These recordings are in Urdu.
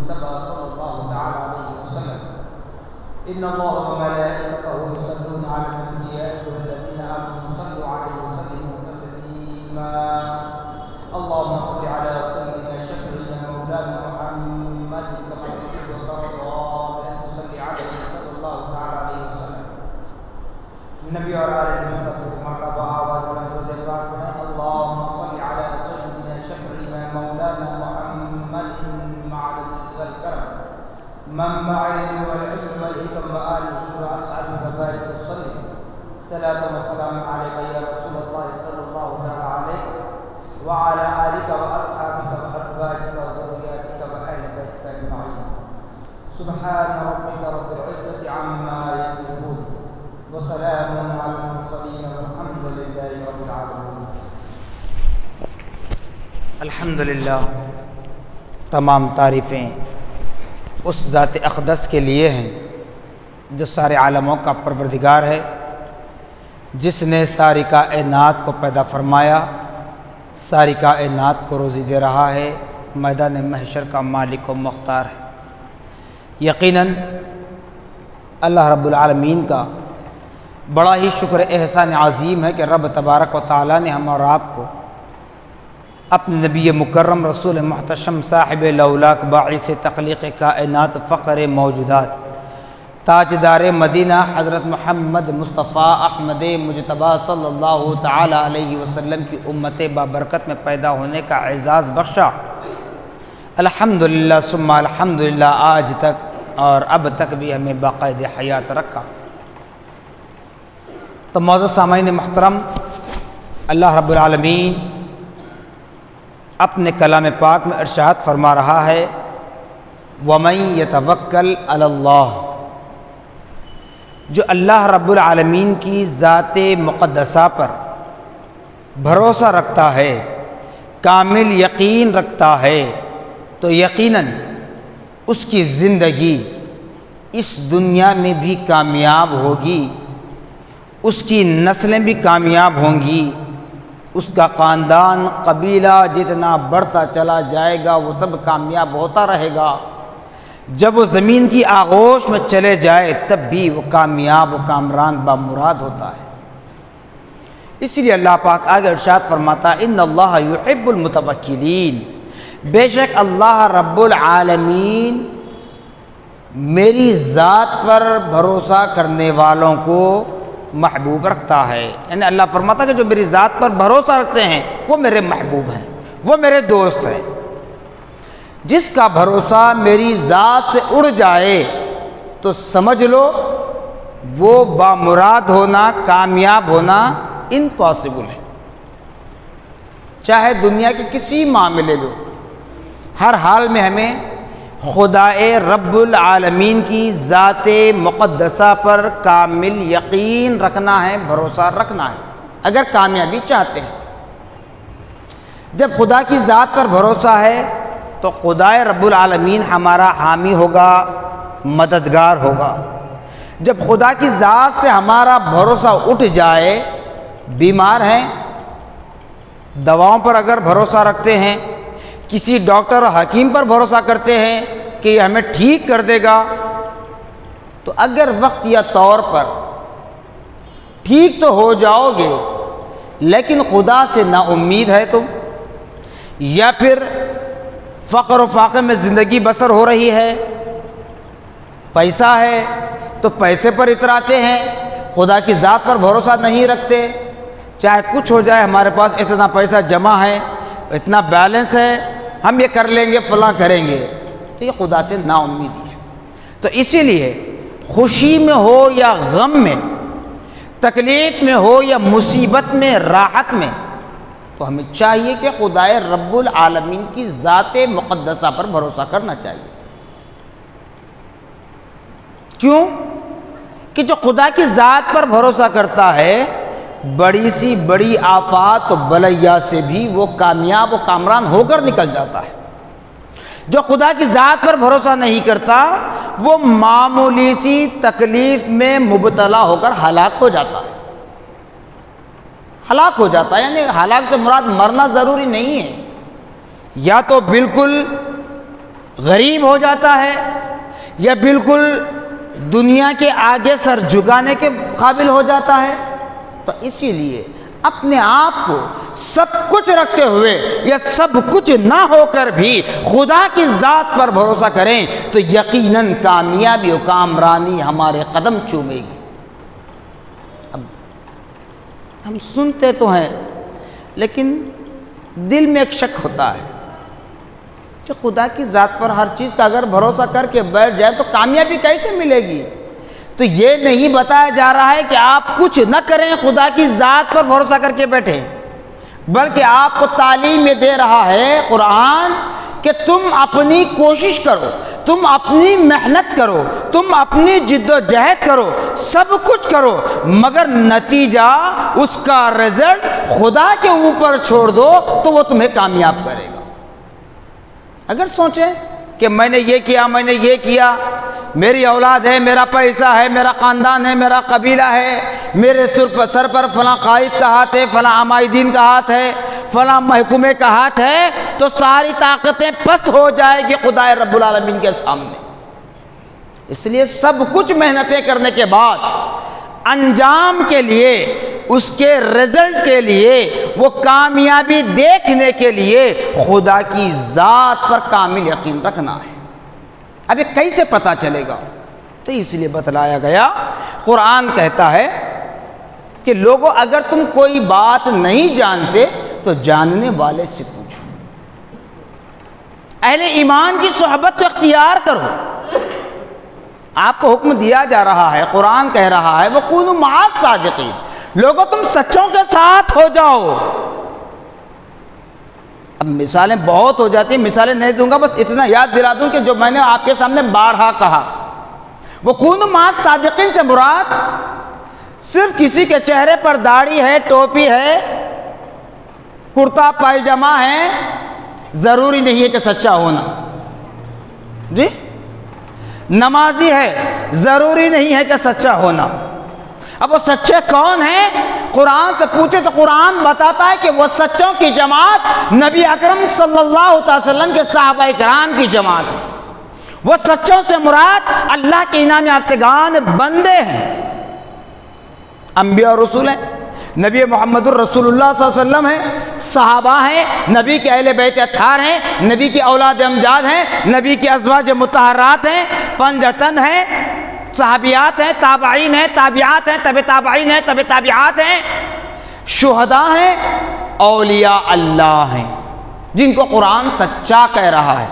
المجتبى صلى الله تعالى عليه وسلم إن الله وملائكته يصلون على النبي يا أيها الذين آمنوا صلوا عليه وسلموا تسليما اللهم صل على سيدنا شفيعنا مولانا محمد كما تحب وترضى بأن تصلي عليه صلى الله تعالى عليه وسلم النبي وعلى آله وصحبه مرحبا وبركاته اللهم صل على سيدنا شفيعنا مولانا محمد مع الجود والكرم منبع العلم والعلم والحكم وآله وأصحابه وبارك وسلم صلاة وسلام عليك يا رسول الله صلى الله تعالى عليه وعلى آلك وأصحابك وأزواجك وذرياتك وأهل بيتك أجمعين سبحان ربك رب العزة عما يصفون وسلام على المرسلين والحمد لله رب العالمين. الحمدللہ تمام تعریفیں اس ذات اقدس کے لیے ہیں جو سارے عالموں کا پروردگار ہے، جس نے ساری کائنات کو پیدا فرمایا، ساری کائنات کو روزی دے رہا ہے، میدان محشر کا مالک و مختار ہے۔ یقیناً اللہ رب العالمین کا بڑا ہی شکر احسان عظیم ہے کہ رب تبارک و تعالیٰ نے ہم اور آپ کو اپنے نبی مکرم رسول محتشم صاحب لولاک باعث تخلیق کائنات فقر موجودات تاجدار مدینہ حضرت محمد مصطفیٰ احمد مجتبیٰ صلی اللہ تعالی علیہ وسلم کی امت بابرکت میں پیدا ہونے کا اعزاز بخشا۔ الحمدللہ ثم الحمدللہ آج تک اور اب تک بھی ہمیں باقاعد حیات رکھا۔ تو معزز سامعین محترم، اللہ رب العالمین اپنے کلام پاک میں ارشاد فرما رہا ہے وَمَن يَتَوَكَّلْ عَلَى اللَّهِ، جو اللہ رب العالمین کی ذات مقدسہ پر بھروسہ رکھتا ہے، کامل یقین رکھتا ہے، تو یقیناً اس کی زندگی اس دنیا میں بھی کامیاب ہوگی، اس کی نسلیں بھی کامیاب ہوں گی، اس کا خاندان قبیلہ جتنا بڑھتا چلا جائے گا وہ سب کامیاب ہوتا رہے گا، جب وہ زمین کی آغوش میں چلے جائے تب بھی وہ کامیاب و کامران بامراد ہوتا ہے۔ اس لیے اللہ پاک آگے ارشاد فرماتا ان اللہ یحب المتوکلین، بے شک اللہ رب العالمین میری ذات پر بھروسہ کرنے والوں کو محبوب رکھتا ہے۔ یعنی اللہ فرماتا کہ جو میری ذات پر بھروسہ رکھتے ہیں وہ میرے محبوب ہیں، وہ میرے دوست ہیں۔ جس کا بھروسہ میری ذات سے اڑ جائے تو سمجھ لو وہ بامراد ہونا، کامیاب ہونا امپاسبل ہے۔ چاہے دنیا کے کسی معاملے میں، ہر حال میں ہمیں خدائے رب العالمین کی ذات مقدسہ پر کامل یقین رکھنا ہے، بھروسہ رکھنا ہے اگر کامیابی چاہتے ہیں۔ جب خدا کی ذات پر بھروسہ ہے تو خدائے رب العالمین ہمارا حامی ہوگا، مددگار ہوگا۔ جب خدا کی ذات سے ہمارا بھروسہ اٹھ جائے، بیمار ہیں، دواؤں پر اگر بھروسہ رکھتے ہیں، کسی ڈاکٹر اور حکیم پر بھروسہ کرتے ہیں کہ یہ ہمیں ٹھیک کر دے گا، تو اگر وقت یا طور پر ٹھیک تو ہو جاؤ گے لیکن خدا سے نا امید ہے تم، یا پھر فقر و فاقے میں زندگی بسر ہو رہی ہے، پیسہ ہے تو پیسے پر اتراتے ہیں، خدا کی ذات پر بھروسہ نہیں رکھتے، چاہے کچھ ہو جائے ہمارے پاس اتنا پیسہ جمع ہے، اتنا بیلنس ہے، ہم یہ کر لیں گے، فلاں کریں گے، تو یہ خدا سے نا امیدی ہے۔ تو اسی لیے خوشی میں ہو یا غم میں، تکلیف میں ہو یا مصیبت میں، راحت میں، تو ہمیں چاہیے کہ خدائے رب العالمین کی ذات مقدسہ پر بھروسہ کرنا چاہیے۔ کیوں؟ کہ جو خدا کی ذات پر بھروسہ کرتا ہے بڑی سی بڑی آفات و بلیا سے بھی وہ کامیاب و کامران ہو کر نکل جاتا ہے۔ جو خدا کی ذات پر بھروسہ نہیں کرتا وہ معمولی سی تکلیف میں مبتلا ہو کر ہلاک ہو جاتا ہے۔ ہلاک ہو جاتا ہے، یعنی ہلاک سے مراد مرنا ضروری نہیں ہے، یا تو بالکل غریب ہو جاتا ہے یا بالکل دنیا کے آگے سر جھکانے کے قابل ہو جاتا ہے؟ تو اسی لیے اپنے آپ کو سب کچھ رکھتے ہوئے یا سب کچھ نہ ہو کر بھی خدا کی ذات پر بھروسہ کریں تو یقیناً کامیابی و کامرانی ہمارے قدم چومے گی۔ اب ہم سنتے تو ہیں لیکن دل میں ایک شک ہوتا ہے کہ خدا کی ذات پر ہر چیز کا اگر بھروسہ کر کے بیٹھ جائے تو کامیابی کیسے ملے گی؟ تو یہ نہیں بتایا جا رہا ہے کہ آپ کچھ نہ کریں، خدا کی ذات پر بھروسہ کر کے بیٹھیں، بلکہ آپ کو تعلیم یہ دے رہا ہے قرآن کہ تم اپنی کوشش کرو، تم اپنی محنت کرو، تم اپنی جد و جہد کرو، سب کچھ کرو، مگر نتیجہ اس کا رزلٹ خدا کے اوپر چھوڑ دو تو وہ تمہیں کامیاب کرے گا۔ اگر سوچیں کہ میں نے یہ کیا، میں نے یہ کیا، میری اولاد ہے، میرا پیسہ ہے، میرا خاندان ہے، میرا قبیلہ ہے، میرے سر پر فلاں قائد کا ہاتھ ہے، فلاں عمائدین کا ہاتھ ہے، فلاں محکومے کا ہاتھ ہے، تو ساری طاقتیں پست ہو جائے گی خدا رب العالمین کے سامنے۔ اس لیے سب کچھ محنتیں کرنے کے بعد انجام کے لیے، اس کے رزلٹ کے لیے، وہ کامیابی دیکھنے کے لیے خدا کی ذات پر کامل یقین رکھنا ہے۔ اب یہ کیسے پتہ چلے گا؟ تو اس لیے بتلایا گیا، قرآن کہتا ہے کہ لوگوں اگر تم کوئی بات نہیں جانتے تو جاننے والے سے پوچھو، اہل ایمان کی صحبت کو اختیار کرو۔ آپ کو حکم دیا جا رہا ہے، قرآن کہہ رہا ہے وَكُونُوا مَعَ الصَّادِقِينَ، لوگوں تم سچوں کے ساتھ ہو جاؤ۔ اب مثالیں بہت ہو جاتی ہیں، مثالیں نہیں دوں گا، بس اتنا یاد دلا دوں کہ جو میں نے آپ کے سامنے بارہا کہا، وَكُونُوا مَعَ الصَّادِقِينَ سے مراد صرف کسی کے چہرے پر داڑھی ہے، ٹوپی ہے، کرتا پائجامہ ہے، ضروری نہیں ہے کہ سچا ہونا، جی نمازی ہے، ضروری نہیں ہے کہ سچا ہونا۔ اب وہ سچے کون ہیں؟ قرآن سے پوچھے تو قرآن بتاتا ہے کہ وہ سچوں کی جماعت نبی اکرم صلی اللہ علیہ وسلم کے صحابہ کرام کی جماعت ہے۔ وہ سچوں سے مراد اللہ کے انعام یافتگان بندے ہیں، انبیاء اور رسول ہیں، نبی محمد الرسول اللہ صلی اللہ علیہ وسلم ہیں، صحابہ ہیں، نبی کے اہل بیت اطہار ہیں، نبی کی اولاد امجاد ہیں، نبی کی ازواج مطہرات ہیں، پنجتن ہیں، صحابیات ہیں، تابعین ہیں، تابعات ہیں، تبع تابعین ہیں، تبع تابعات ہیں، شہداء ہیں، اولیاء اللہ ہیں، جن کو قرآن سچا کہہ رہا ہے۔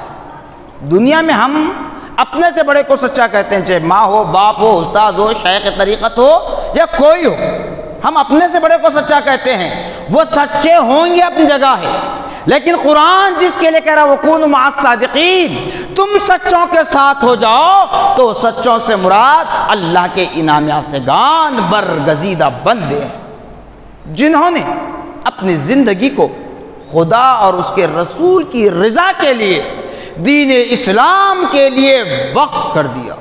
دنیا میں ہم اپنے سے بڑے کو سچا کہتے ہیں، چاہے ماں ہو، باپ ہو، استاد ہو، شیخ طریقت ہو یا کوئی ہو، ہم اپنے سے بڑے کو سچا کہتے ہیں۔ وہ سچے ہوں گے اپنی جگہ ہے، لیکن قرآن جس کے لیے کہہ رہا ہے وَكُونُوا مَعَ الصَّادِقِينَ، تم سچوں کے ساتھ ہو جاؤ، تو سچوں سے مراد اللہ کے انعام یافتگان برگزیدہ بندے ہیں، جنہوں نے اپنی زندگی کو خدا اور اس کے رسول کی رضا کے لیے، دین اسلام کے لیے وقف کر دیا،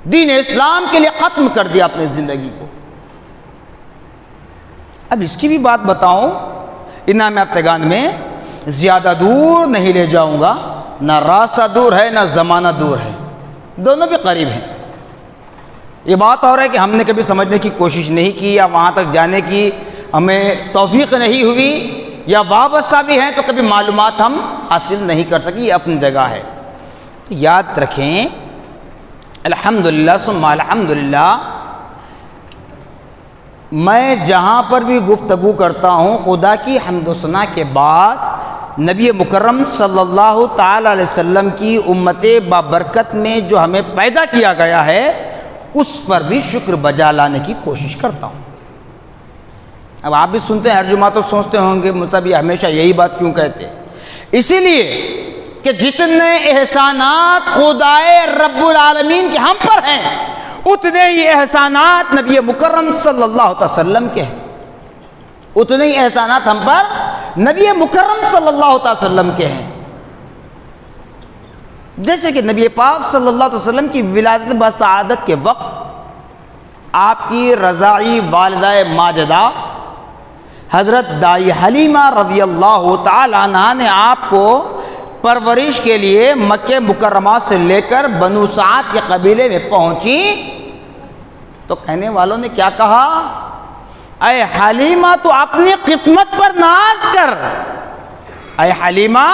دین اسلام کے لیے ختم کر دیا اپنی زندگی کو۔ اب اس کی بھی بات بتاؤں، انعام یافتگان میں زیادہ دور نہیں لے جاؤں گا، نہ راستہ دور ہے نہ زمانہ دور ہے، دونوں بھی قریب ہیں۔ یہ بات اور ہے کہ ہم نے کبھی سمجھنے کی کوشش نہیں کی یا وہاں تک جانے کی ہمیں توفیق نہیں ہوئی، یا وابستہ بھی ہیں تو کبھی معلومات ہم حاصل نہیں کر سکی، یہ اپنی جگہ ہے۔ تو یاد رکھیں، الحمدللہ ثم الحمدللہ، میں جہاں پر بھی گفتگو کرتا ہوں خدا کی حمد و ثنا کے بعد نبی مکرم صلی اللہ تعالی علیہ وسلم کی امت بابرکت میں جو ہمیں پیدا کیا گیا ہے اس پر بھی شکر بجا لانے کی کوشش کرتا ہوں۔ اب آپ بھی سنتے ہیں ہر جمعہ تو سوچتے ہوں گے مجھ سے بھی ہمیشہ یہی بات کیوں کہتے ہیں؟ اسی لیے کہ جتنے احسانات خدائے رب العالمین کے ہم پر ہیں، اتنے ہی احسانات نبی مکرم صلی اللہ علیہ وسلم کے ہیں، اتنے ہی احسانات ہم پر نبی مکرم صلی اللہ علیہ وسلم کے ہیں۔ جیسے کہ نبی پاک صلی اللہ علیہ وسلم کی ولادت بسعادت کے وقت آپ کی رضاعی والدہ ماجدہ حضرت دائی حلیمہ رضی اللہ تعالی عنہ نے آپ کو پرورش کے لیے مکہ مکرمہ سے لے کر بنو سعد کے قبیلے میں پہنچی تو کہنے والوں نے کیا کہا؟ اے حلیمہ تو اپنی قسمت پر ناز کر، اے حلیمہ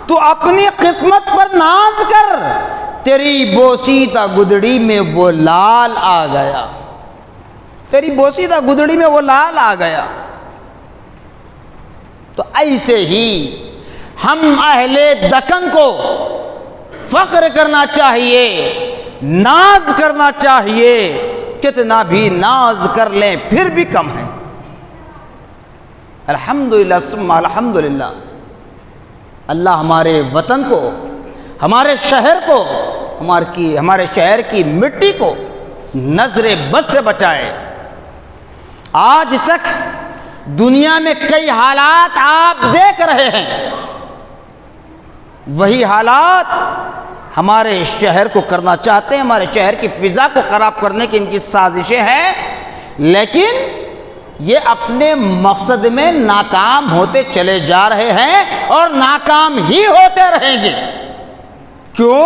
تو اپنی قسمت پر ناز کر، تیری بوسیدہ گدڑی میں وہ لال آ گیا، تیری بوسیدہ گدڑی میں وہ لال آ گیا۔ تو ایسے ہی ہم اہل دکن کو فخر کرنا چاہیے، ناز کرنا چاہیے، کتنا بھی ناز کر لیں پھر بھی کم ہے۔ الحمدللہ ثم الحمدللہ، اللہ ہمارے وطن کو، ہمارے شہر کو، ہمارے شہر کی مٹی کو نظر بد سے بچائے۔ آج تک دنیا میں کئی حالات آپ دیکھ رہے ہیں، وہی حالات ہمارے شہر کو کرنا چاہتے ہیں، ہمارے شہر کی فضا کو خراب کرنے کی ان کی سازشیں ہیں، لیکن یہ اپنے مقصد میں ناکام ہوتے چلے جا رہے ہیں اور ناکام ہی ہوتے رہیں گے۔ کیوں؟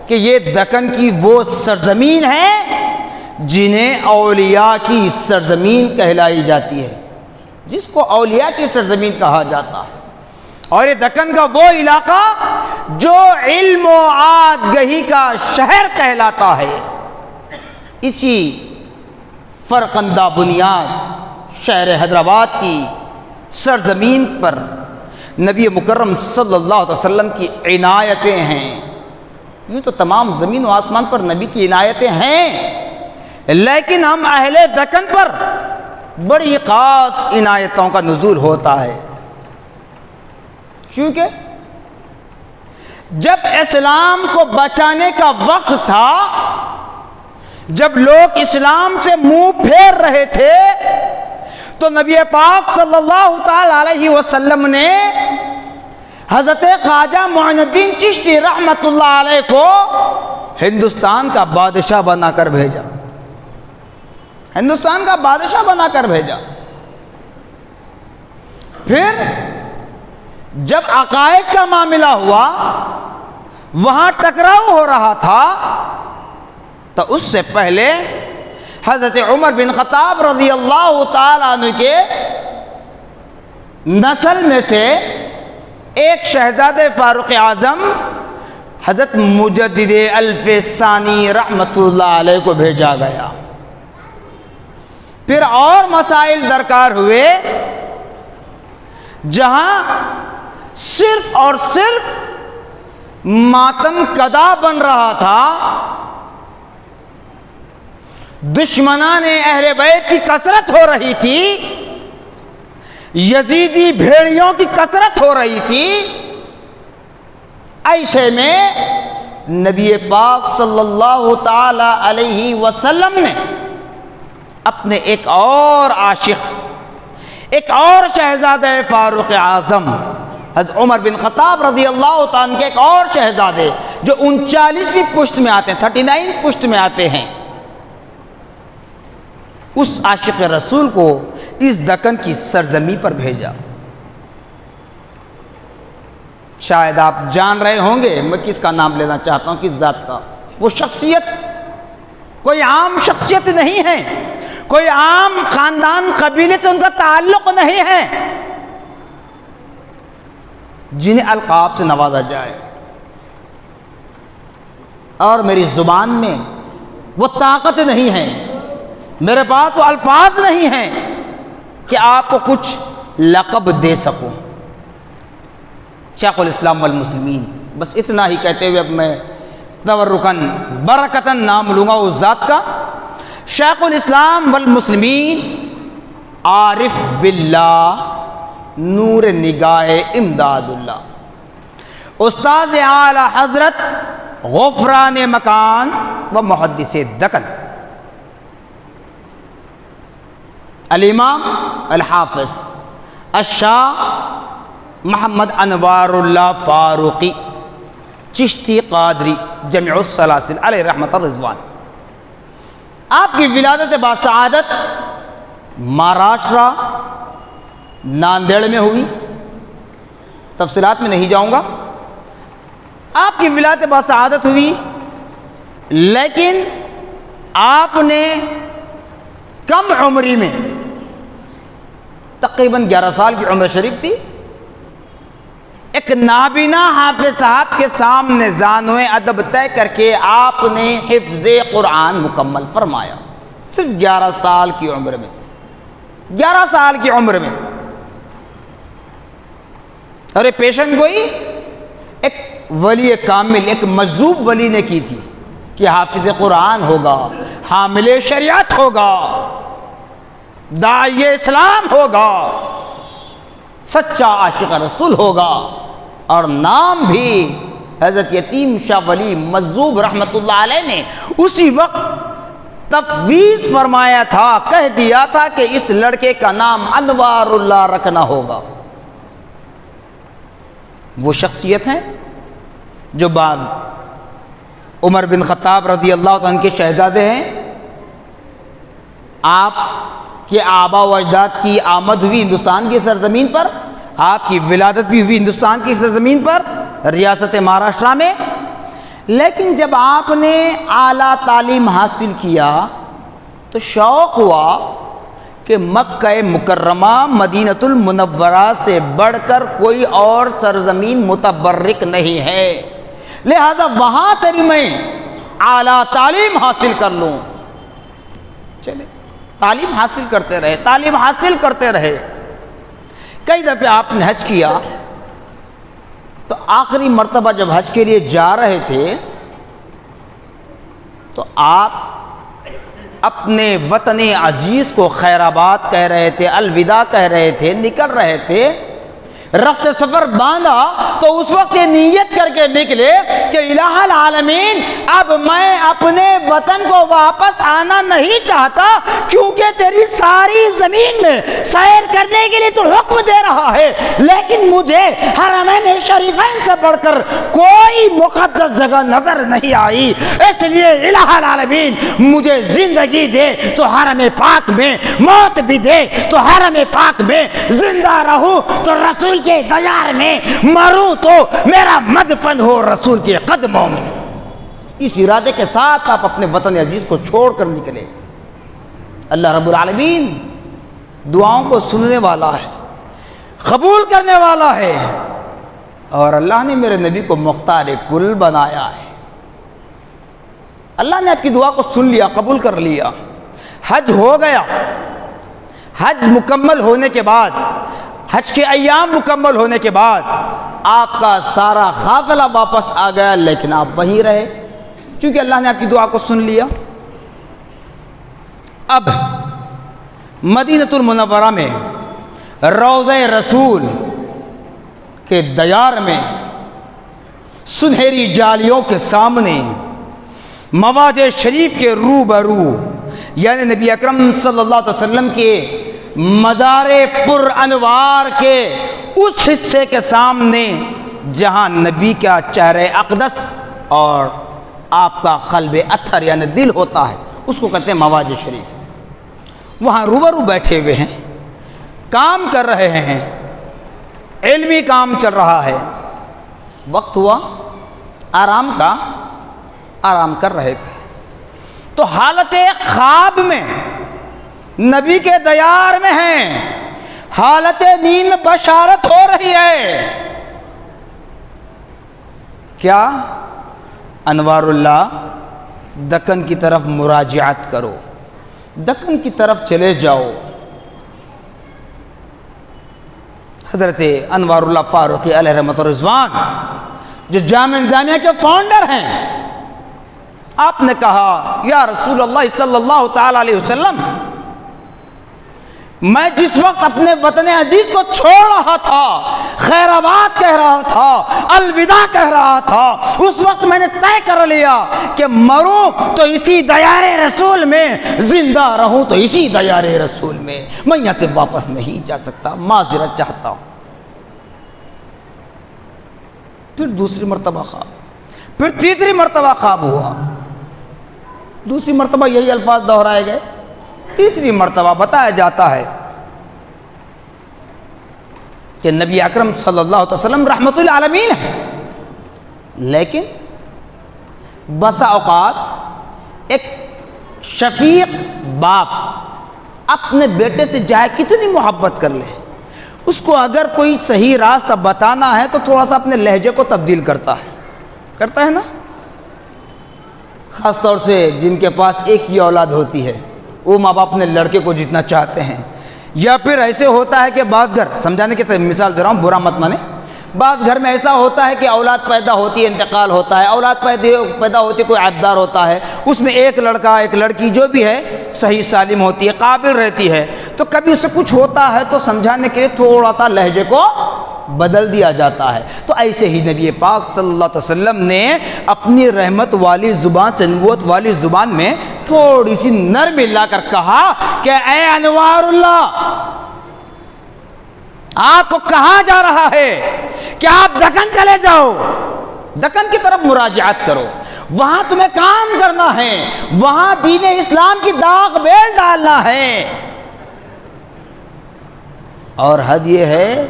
کہ یہ دکن کی وہ سرزمین ہے جنہیں اولیاء کی سرزمین کہلائی جاتی ہے، جس کو اولیاء کی سرزمین کہا جاتا ہے، اور یہ دکن کا وہ علاقہ جو علم و آگہی کا شہر کہلاتا ہے۔ اسی فرقندہ بنیاد شہر حیدرآباد کی سرزمین پر نبی مکرم صلی اللہ علیہ وسلم کی عنایتیں ہیں۔ یوں تو تمام زمین و آسمان پر نبی کی عنایتیں ہیں، لیکن ہم اہل دکن پر بڑی خاص عنایتوں کا نزول ہوتا ہے، کیونکہ جب اسلام کو بچانے کا وقت تھا، جب لوگ اسلام سے منہ پھیر رہے تھے، تو نبی پاک صلی اللہ تعالی علیہ وسلم نے حضرت خواجہ معین الدین چشتی رحمت اللہ علیہ کو ہندوستان کا بادشاہ بنا کر بھیجا، ہندوستان کا بادشاہ بنا کر بھیجا۔ پھر جب عقائد کا معاملہ ہوا، وہاں ٹکراؤ ہو رہا تھا، تو اس سے پہلے حضرت عمر بن خطاب رضی اللہ تعالیٰ عنہ کے نسل میں سے ایک شہزادے فاروق اعظم حضرت مجدد الف ثانی رحمت اللہ علیہ کو بھیجا گیا۔ پھر اور مسائل درکار ہوئے، جہاں صرف اور صرف ماتم کدا بن رہا تھا، دشمنان اہل بیت کی کثرت ہو رہی تھی، یزیدی بھیڑیوں کی کثرت ہو رہی تھی، ایسے میں نبی پاک صلی اللہ تعالی علیہ وسلم نے اپنے ایک اور عاشق، ایک اور شہزادہ فاروق اعظم حضرت عمر بن خطاب رضی اللہ تعالیٰ عنہ کے ایک اور شہزادے جو 39ویں پشت میں آتے ہیں، 39 پشت میں آتے ہیں، اس عاشق رسول کو اس دکن کی سرزمین پر بھیجا۔ شاید آپ جان رہے ہوں گے میں کس کا نام لینا چاہتا ہوں، کس ذات کا۔ وہ شخصیت کوئی عام شخصیت نہیں ہے، کوئی عام خاندان قبیلے سے ان کا تعلق نہیں ہے جنہیں القاب سے نوازا جائے، اور میری زبان میں وہ طاقت نہیں ہے، میرے پاس وہ الفاظ نہیں ہیں کہ آپ کو کچھ لقب دے سکوں۔ شیخ الاسلام والمسلمین، بس اتنا ہی کہتے ہوئے اب میں تورکاً برکتاً نام لوں گا اس ذات کا، شیخ الاسلام والمسلمین عارف باللہ نور نگاہ امداد اللہ، استاذ اعلی حضرت غفران مکان و محدث دکن، الامام الحافظ الشاہ محمد انوار اللہ فاروقی چشتی قادری جمع السلاسل علیہ رحمت الرضوان۔ آپ کی ولادت باسعادت مہاراشٹر ناندیڑ میں ہوئی، تفصیلات میں نہیں جاؤں گا، آپ کی ولادت بسعادت ہوئی، لیکن آپ نے کم عمری میں، تقریباً 11 سال کی عمر شریف تھی، ایک نابینا حافظ صاحب کے سامنے زانوِ ادب طے کر کے آپ نے حفظ قرآن مکمل فرمایا، صرف 11 سال کی عمر میں، 11 سال کی عمر میں۔ اور یہ پیشن گوئی ایک ولی کامل، ایک مجذوب ولی نے کی تھی کہ حافظ قرآن ہوگا، حامل شریعت ہوگا، داعی اسلام ہوگا، سچا عاشق رسول ہوگا، اور نام بھی حضرت یتیم شاہ ولی مجذوب رحمت اللہ علیہ نے اسی وقت تفویض فرمایا تھا، کہہ دیا تھا کہ اس لڑکے کا نام انوار اللہ رکھنا ہوگا۔ وہ شخصیت ہیں جو بعد عمر بن خطاب رضی اللہ عنہ کے شہزادے ہیں۔ آپ کے آبا و اجداد کی آمد ہوئی ہندوستان کی سرزمین پر، آپ کی ولادت بھی ہوئی ہندوستان کی سرزمین پر، ریاست مہاراشٹرا میں، لیکن جب آپ نے اعلیٰ تعلیم حاصل کیا تو شوق ہوا کہ مکہ مکرمہ مدینۃ المنورہ سے بڑھ کر کوئی اور سرزمین متبرک نہیں ہے، لہذا وہاں سے بھی میں اعلیٰ تعلیم حاصل کر لوں۔ چلے تعلیم حاصل کرتے رہے، تعلیم حاصل کرتے رہے۔ کئی دفعہ آپ نے حج کیا، تو آخری مرتبہ جب حج کے لیے جا رہے تھے تو آپ اپنے وطن عزیز کو خیر آباد کہہ رہے تھے، الوداع کہہ رہے تھے، نکل رہے تھے، رخت سفر باندھا تو اس وقت یہ نیت کر کے نکلے کہ الہ العالمین اب میں اپنے وطن کو واپس آنا نہیں چاہتا، کیونکہ تیری ساری زمین میں سیر کرنے کے لیے تو حکم دے رہا ہے، لیکن مجھے حرمین شریفین سے بڑھ کر کوئی مقدس جگہ نظر نہیں آئی، اس لیے الہ العالمین مجھے زندگی دے تو حرم پاک میں، موت بھی دے تو حرم پاک میں، زندہ رہوں تو رسول کے دیار میں، مروں تو میرا مدفن ہو رسول کے قدموں میں۔ اس ارادے کے ساتھ آپ اپنے وطن عزیز کو چھوڑ کر نکلے۔ اللہ رب العالمین دعاؤں کو سننے والا ہے، قبول کرنے والا ہے، اور اللہ نے میرے نبی کو مختار کل بنایا ہے۔ اللہ نے آپ کی دعا کو سن لیا، قبول کر لیا، حج ہو گیا۔ حج مکمل ہونے کے بعد، حج کے ایام مکمل ہونے کے بعد آپ کا سارا قافلہ واپس آ گیا، لیکن آپ وہیں رہے کیونکہ اللہ نے آپ کی دعا کو سن لیا۔ اب مدینۃ المنورہ میں روضہ رسول کے دیار میں سنہری جالیوں کے سامنے مواج شریف کے روبرو، یعنی نبی اکرم صلی اللہ علیہ وسلم کے مزار پر انوار کے اس حصے کے سامنے جہاں نبی کا چہرہ اقدس اور آپ کا قلب اطہر یعنی دل ہوتا ہے، اس کو کہتے ہیں مواج شریف، وہاں روبرو بیٹھے ہوئے ہیں، کام کر رہے ہیں، علمی کام چل رہا ہے۔ وقت ہوا آرام کا، آرام کر رہے تھے تو حالت خواب میں نبی کے دیار میں ہیں، حالت نیند میں بشارت ہو رہی ہے، کیا؟ انوار اللہ دکن کی طرف مراجعت کرو، دکن کی طرف چلے جاؤ۔ حضرت انوار اللہ فاروقی علیہ رحمت و رضوان جو جامع نظامیہ کے فاؤنڈر ہیں، آپ نے کہا یا رسول اللہ صلی اللہ تعالی علیہ وسلم، میں جس وقت اپنے وطن عزیز کو چھوڑ رہا تھا، خیر آباد کہہ رہا تھا، الوداع کہہ رہا تھا، اس وقت میں نے طے کر لیا کہ مروں تو اسی دیار رسول میں، زندہ رہوں تو اسی دیار رسول میں، میں یہاں سے واپس نہیں جا سکتا، معذرت چاہتا ہوں۔ پھر دوسری مرتبہ خواب، پھر تیسری مرتبہ خواب ہوا، دوسری مرتبہ یہی الفاظ دہرائے گئے، تیسری مرتبہ بتایا جاتا ہے کہ نبی اکرم صلی اللہ علیہ وسلم رحمت للعالمین ہے، لیکن بسا اوقات ایک شفیق باپ اپنے بیٹے سے چاہے کتنی محبت کر لے، اس کو اگر کوئی صحیح راستہ بتانا ہے تو تھوڑا سا اپنے لہجے کو تبدیل کرتا ہے نا، خاص طور سے جن کے پاس ایک ہی اولاد ہوتی ہے، وہ ماں باپ اپنے لڑکے کو جتنا چاہتے ہیں، یا پھر ایسے ہوتا ہے کہ بعض گھر، سمجھانے کی مثال دے رہا ہوں، برا مت مانے، بعض گھر میں ایسا ہوتا ہے کہ اولاد پیدا ہوتی ہے، انتقال ہوتا ہے، اولاد پیدا ہوتی ہے، کوئی عیبدار ہوتا ہے، اس میں ایک لڑکا ایک لڑکی جو بھی ہے صحیح سالم ہوتی ہے، قابل رہتی ہے، تو کبھی اسے کچھ ہوتا ہے تو سمجھانے کے لیے تھوڑا سا لہجے کو بدل دیا جاتا ہے۔ تو ایسے ہی نبی پاک صلی اللہ علیہ وسلم نے اپنی رحمت والی زبان سے، نبوت والی زبان میں تھوڑی سی نرمی لا کر کہا کہ اے انوار اللہ، آپ کو کہاں جا رہا ہے کہ آپ دکن چلے جاؤ، دکن کی طرف مراجعت کرو، وہاں تمہیں کام کرنا ہے، وہاں دین اسلام کی داغ بیل ڈالنا ہے۔ اور حد یہ ہے،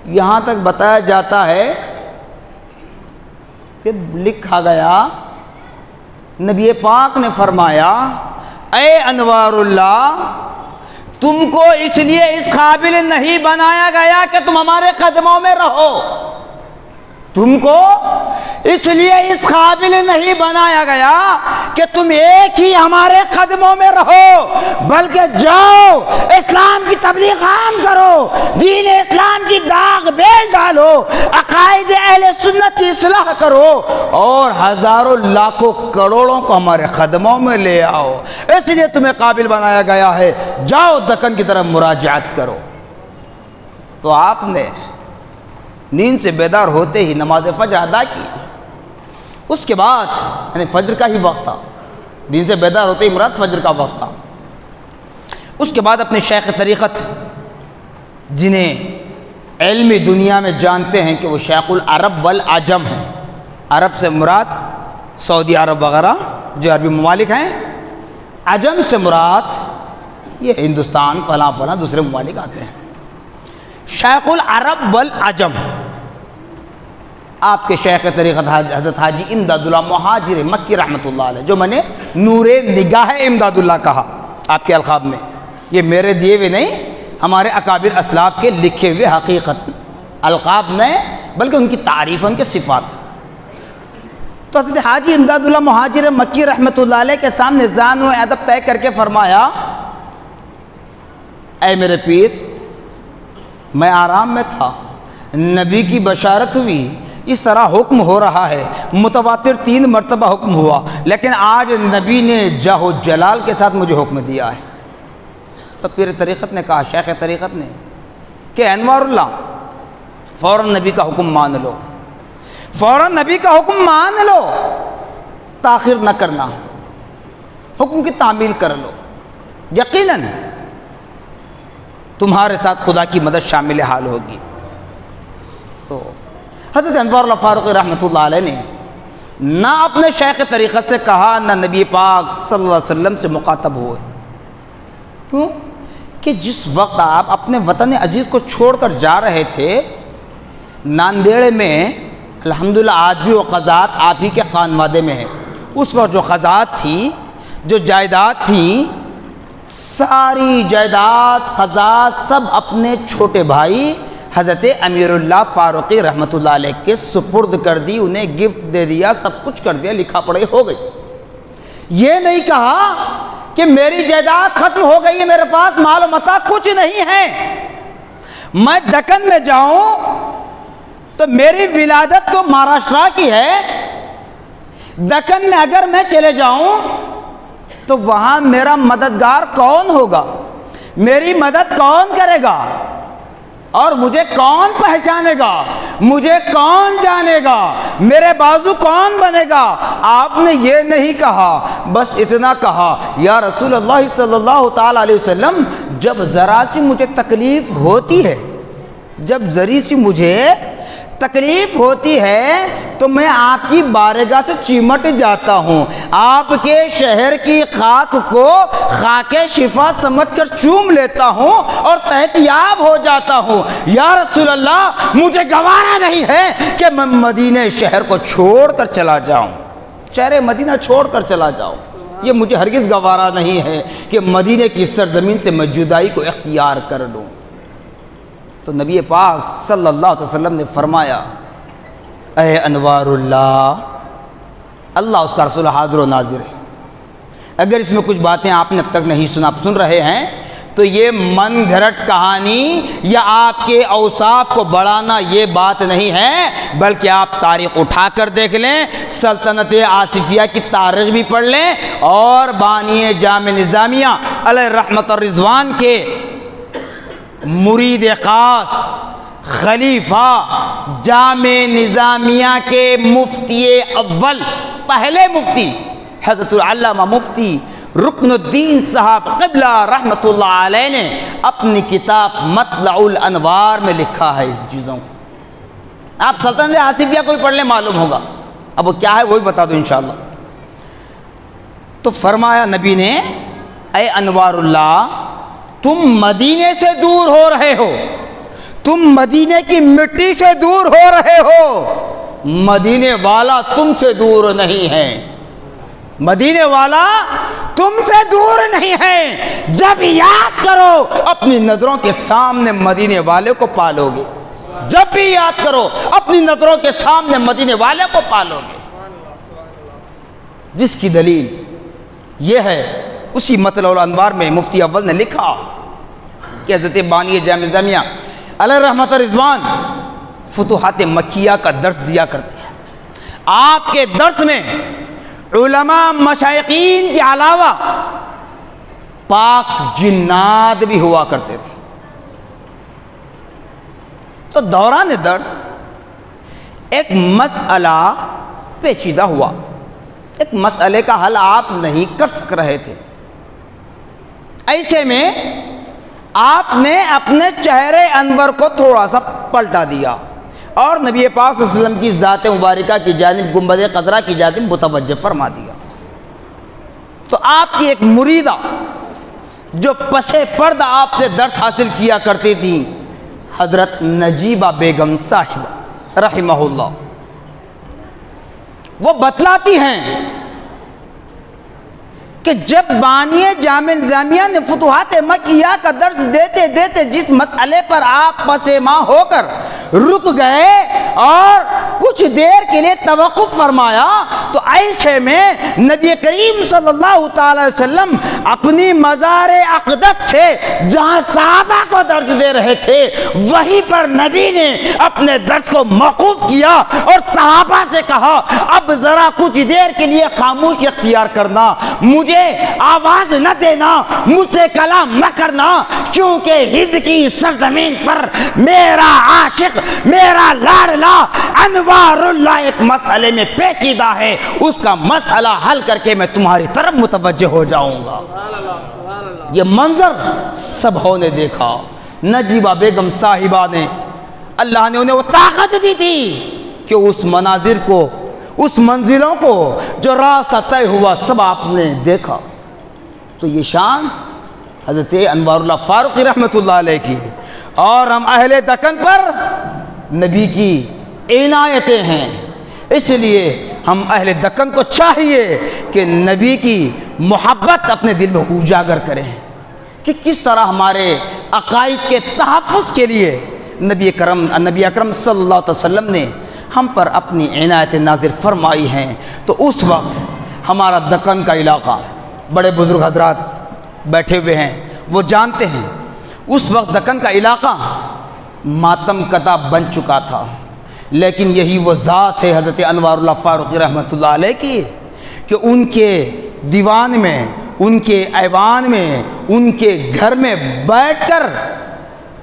یہاں تک بتایا جاتا ہے کہ لکھا گیا، نبی پاک نے فرمایا اے انوار اللہ، تم کو اس لیے اس قابل نہیں بنایا گیا کہ تم ہمارے قدموں میں رہو، تم کو اس لیے اس قابل نہیں بنایا گیا کہ تم ایک ہی ہمارے قدموں میں رہو، بلکہ جاؤ اسلام کی تبلیغ عام کرو، دین اسلام کی داغ بیل ڈالو، عقائد اہل سنت کی اصلاح کرو، اور ہزاروں لاکھوں کروڑوں کو ہمارے قدموں میں لے آؤ، اس لیے تمہیں قابل بنایا گیا ہے، جاؤ دکن کی طرف مراجعت کرو۔ تو آپ نے نیند سے بیدار ہوتے ہی نماز فجر ادا کی، اس کے بعد یعنی فجر کا ہی وقت تھا، نیند سے بیدار ہوتے ہی مراد فجر کا وقت تھا، اس کے بعد اپنے شیخ طریقت، جنہیں علمی دنیا میں جانتے ہیں کہ وہ شیخ العرب والعجم ہیں، عرب سے مراد سعودی عرب وغیرہ جو عربی ممالک ہیں، عجم سے مراد یہ ہندوستان فلاں فلاں دوسرے ممالک آتے ہیں۔ شیخ العرب والعجم آپ کے شیخ طریقت حضرت حاجی امداد اللہ مہاجر مکی رحمۃ اللہ علیہ، جو میں نے نور نگاہ امداد اللہ کہا آپ کے القاب میں، یہ میرے دیے ہوئے نہیں، ہمارے اکابر اسلاف کے لکھے ہوئے حقیقت القاب نہیں، بلکہ ان کی تعریف، ان کے صفات۔ تو حضرت حاجی امداد اللہ مہاجر مکی رحمۃ اللہ علیہ کے سامنے ذان و ادب طے کر کے فرمایا، اے میرے پیر، میں آرام میں تھا، نبی کی بشارت ہوئی، اس طرح حکم ہو رہا ہے، متواتر 3 مرتبہ حکم ہوا، لیکن آج نبی نے جاہ و جلال کے ساتھ مجھے حکم دیا ہے۔ تو پیر طریقت نے کہا، شیخ طریقت نے، کہ انوار اللہ، فوراً نبی کا حکم مان لو، فوراً نبی کا حکم مان لو، تاخیر نہ کرنا، حکم کی تعمیل کر لو، یقیناً تمہارے ساتھ خدا کی مدد شامل حال ہوگی۔ تو حضرت انوار اللہ فاروقی رحمۃ اللہ علیہ نے نہ اپنے شیخ طریقت سے کہا، نہ نبی پاک صلی اللہ علیہ وسلم سے مخاطب ہوئے۔ کیوں کہ جس وقت آپ اپنے وطن عزیز کو چھوڑ کر جا رہے تھے، ناندیڑ میں الحمدللہ آج بھی وہ قضاعت آپ ہی کے خانوادے میں ہے، اس وقت جو قضاعت تھی، جو جائیداد تھی، ساری جائیداد قضاعت سب اپنے چھوٹے بھائی حضرت امیر اللہ فاروقی رحمۃ اللہ علیہ کے سپرد کر دی، انہیں گفٹ دے دیا، سب کچھ کر دیا، لکھا پڑھائی ہو گئی۔ یہ نہیں کہا کہ میری جائیداد ختم ہو گئی ہے، میرے پاس مال و متاع کچھ نہیں ہے، میں دکن میں جاؤں تو میری ولادت تو مہاراشٹر کی ہے، دکن میں اگر میں چلے جاؤں تو وہاں میرا مددگار کون ہوگا، میری مدد کون کرے گا، اور مجھے کون پہچانے گا، مجھے کون جانے گا، میرے بازو کون بنے گا۔ آپ نے یہ نہیں کہا، بس اتنا کہا، یا رسول اللہ صلی اللہ تعالی علیہ وسلم، جب ذرا سی مجھے تکلیف ہوتی ہے، جب ذری سی مجھے تکلیف ہوتی ہے تو میں آپ کی بارگاہ سے چمٹ جاتا ہوں، آپ کے شہر کی خاک کو خاک شفا سمجھ کر چوم لیتا ہوں اور صحت یاب ہو جاتا ہوں۔ یا رسول اللہ، مجھے گوارا نہیں ہے کہ میں مدینہ شہر کو چھوڑ کر چلا جاؤں، شہر مدینہ چھوڑ کر چلا جاؤں، یہ مجھے ہرگز گوارا نہیں ہے کہ مدینہ کی سرزمین سے میں جدائی کو اختیار کر لوں۔ تو نبی پاک صلی اللہ علیہ وسلم نے فرمایا، اے انوار اللہ، اللہ اس کا رسول حاضر و ناظر ہے، اگر اس میں کچھ باتیں آپ نے اب تک نہیں سنا، آپ سن رہے ہیں تو یہ من گھڑت کہانی یا آپ کے اوصاف کو بڑھانا یہ بات نہیں ہے، بلکہ آپ تاریخ اٹھا کر دیکھ لیں، سلطنت آصفیہ کی تاریخ بھی پڑھ لیں، اور بانی جامع نظامیہ علیہ رحمت الرضوان کے مرید خاص خلیفہ جامع نظامیہ کے مفتی اول، پہلے مفتی حضرت العلامہ مفتی رکن الدین صاحب قبلہ رحمت اللہ علیہ نے اپنی کتاب مطلع الانوار میں لکھا ہے ان چیزوں کو۔ آپ سلطنت آصفیہ کو بھی پڑھ لیں، معلوم ہوگا، اب وہ کیا ہے وہ بھی بتا دو انشاءاللہ۔ تو فرمایا نبی نے، اے انوار اللہ، تم مدینے سے دور ہو رہے ہو، تم مدینے کی مٹی سے دور ہو رہے ہو، مدینے والا تم سے دور نہیں ہے، مدینے والا تم سے دور نہیں ہے۔ جب یاد کرو اپنی نظروں کے سامنے مدینے والے کو پالو گے، جب بھی یاد کرو اپنی نظروں کے سامنے مدینے والے کو پالو گے، جس کی دلیل یہ ہے اسی مطلع الانوار میں مفتی اول نے لکھا کہ حضرت بانی جامع نظامیہ علیہ رحمت الرضوان فتوحات مکیہ کا درس دیا کرتے ہیں۔ آپ کے درس میں علماء مشائقین کے علاوہ پاک جنات بھی ہوا کرتے تھے۔ تو دوران درس ایک مسئلہ پیچیدہ ہوا، ایک مسئلے کا حل آپ نہیں کر سک رہے تھے، ایسے میں آپ نے اپنے چہرے انور کو تھوڑا سا پلٹا دیا اور نبی پاک صلی اللہ علیہ وسلم کی ذات مبارکہ کی جانب گنبد خضرا کی جانب متوجہ فرما دیا۔ تو آپ کی ایک مریدہ جو پسے پردہ آپ سے درس حاصل کیا کرتی تھی، حضرت نجیبہ بیگم صاحبہ رحمہ اللہ، وہ بتلاتی ہیں کہ جب بانی جامع نظامیہ نے فتوحات مکیہ کا درس دیتے دیتے جس مسئلے پر آپ پسیماں ہو کر رک گئے اور کچھ دیر کے لیے توقف فرمایا، تو ایسے میں نبی کریم صلی اللہ تعالی وسلم اپنی مزار اقدس سے جہاں صحابہ کو درس دے رہے تھے وہیں پر نبی نے اپنے درس کو موقوف کیا اور صحابہ سے کہا، اب ذرا کچھ دیر کے لیے خاموشی اختیار کرنا، مجھے آواز نہ دینا، مجھ سے کلام نہ کرنا، کیونکہ ہند کی سرزمین پر میرا عاشق، میرا لاڈلا انوار اللہ ایک مسئلے میں پیچیدہ ہے، اس کا مسئلہ حل کر کے میں تمہاری طرف متوجہ ہو جاؤں گا۔ یہ منظر سبھوں نے دیکھا، نجیبہ بیگم صاحبہ نے، اللہ نے انہیں وہ طاقت دی تھی کہ اس مناظر کو، اس منزلوں کو جو راستہ طے ہوا سب آپ نے دیکھا۔ تو یہ شان حضرت انوار اللہ فاروقی رحمت اللہ علیہ کی، اور ہم اہل دکن پر نبی کی عنایتیں ہیں، اس لیے ہم اہل دکن کو چاہیے کہ نبی کی محبت اپنے دل میں اجاگر کریں کہ کس طرح ہمارے عقائد کے تحفظ کے لیے نبی اکرم صلی اللہ علیہ وسلم نے ہم پر اپنی عنایت نازل فرمائی ہیں۔ تو اس وقت ہمارا دکن کا علاقہ، بڑے بزرگ حضرات بیٹھے ہوئے ہیں، وہ جانتے ہیں اس وقت دکن کا علاقہ ماتم کدہ بن چکا تھا، لیکن یہی وہ ذات ہے حضرت انوار اللہ فاروقی رحمت اللہ علیہ کی کہ ان کے دیوان میں، ان کے ایوان میں، ان کے گھر میں بیٹھ کر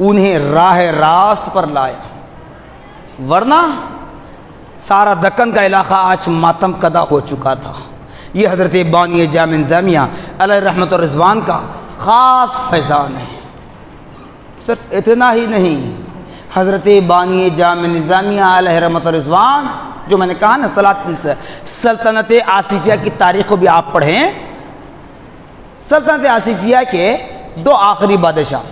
انہیں راہ راست پر لایا، ورنہ سارا دکن کا علاقہ آج ماتم کدہ ہو چکا تھا۔ یہ حضرت بانی جامع نظامیہ علیہ رحمت الرضوان کا خاص فیضان ہے۔ صرف اتنا ہی نہیں، حضرت بانی جامع نظامیہ علیہ رحمت و رضوان، جو میں نے کہا نا سلطنت آصفیہ کی تاریخ کو بھی آپ پڑھیں، سلطنت آصفیہ کے دو آخری بادشاہ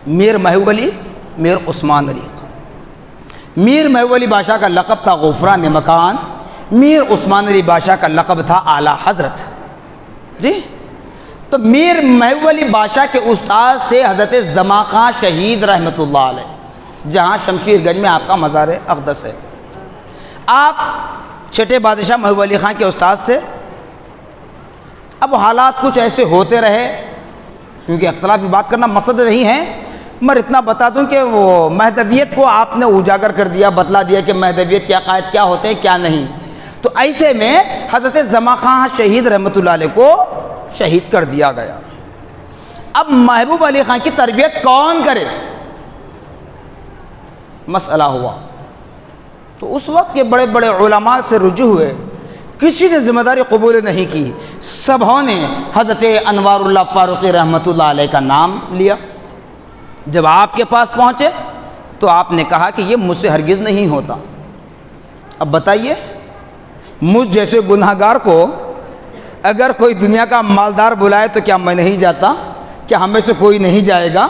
میر محبوب علی، میر عثمان علی خان۔ میر محبوب علی بادشاہ کا لقب تھا غفران مکان، میر عثمان علی بادشاہ کا لقب تھا اعلیٰ حضرت۔ جی تو میر محبوب علی بادشاہ کے استاد تھے حضرت زما خان شہید رحمۃ اللہ علیہ، جہاں شمشیر گنج میں آپ کا مزار اقدس ہے۔ آپ چھٹے بادشاہ محبوب علی خان کے استاد تھے۔ اب حالات کچھ ایسے ہوتے رہے، کیونکہ اختلافی بات کرنا مقصد نہیں ہے، مگر اتنا بتا دوں کہ وہ مہدویت کو آپ نے اجاگر کر دیا، بتلا دیا کہ مہدویت کے عقائد کیا ہوتے ہیں کیا نہیں۔ تو ایسے میں حضرت زما خان شہید رحمۃ اللہ علیہ کو شہید کر دیا گیا۔ اب محبوب علی خان کی تربیت کون کرے، مسئلہ ہوا۔ تو اس وقت کے بڑے بڑے علماء سے رجوع ہوئے، کسی نے ذمہ داری قبول نہیں کی، سبھوں نے حضرت انوار اللہ فاروقی رحمۃ اللہ علیہ کا نام لیا۔ جب آپ کے پاس پہنچے تو آپ نے کہا کہ یہ مجھ سے ہرگز نہیں ہوتا۔ اب بتائیے، مجھ جیسے گناہگار کو اگر کوئی دنیا کا مالدار بلائے تو کیا میں نہیں جاتا؟ کیا ہمیں سے کوئی نہیں جائے گا؟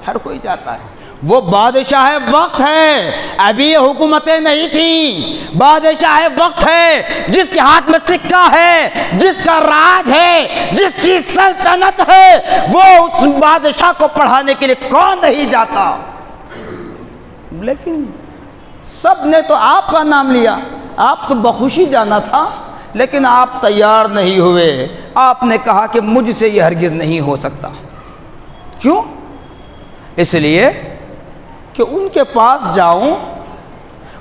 ہر کوئی جاتا ہے۔ وہ بادشاہ وقت ہے، ابھی یہ حکومتیں نہیں تھیں، بادشاہ وقت ہے، جس کے ہاتھ میں سکہ ہے، جس کا راج ہے، جس کی سلطنت ہے، وہ اس بادشاہ کو پڑھانے کے لیے کون نہیں جاتا؟ لیکن سب نے تو آپ کا نام لیا، آپ تو بخوشی جانا تھا، لیکن آپ تیار نہیں ہوئے۔ آپ نے کہا کہ مجھ سے یہ ہرگز نہیں ہو سکتا۔ کیوں؟ اس لیے کہ ان کے پاس جاؤں،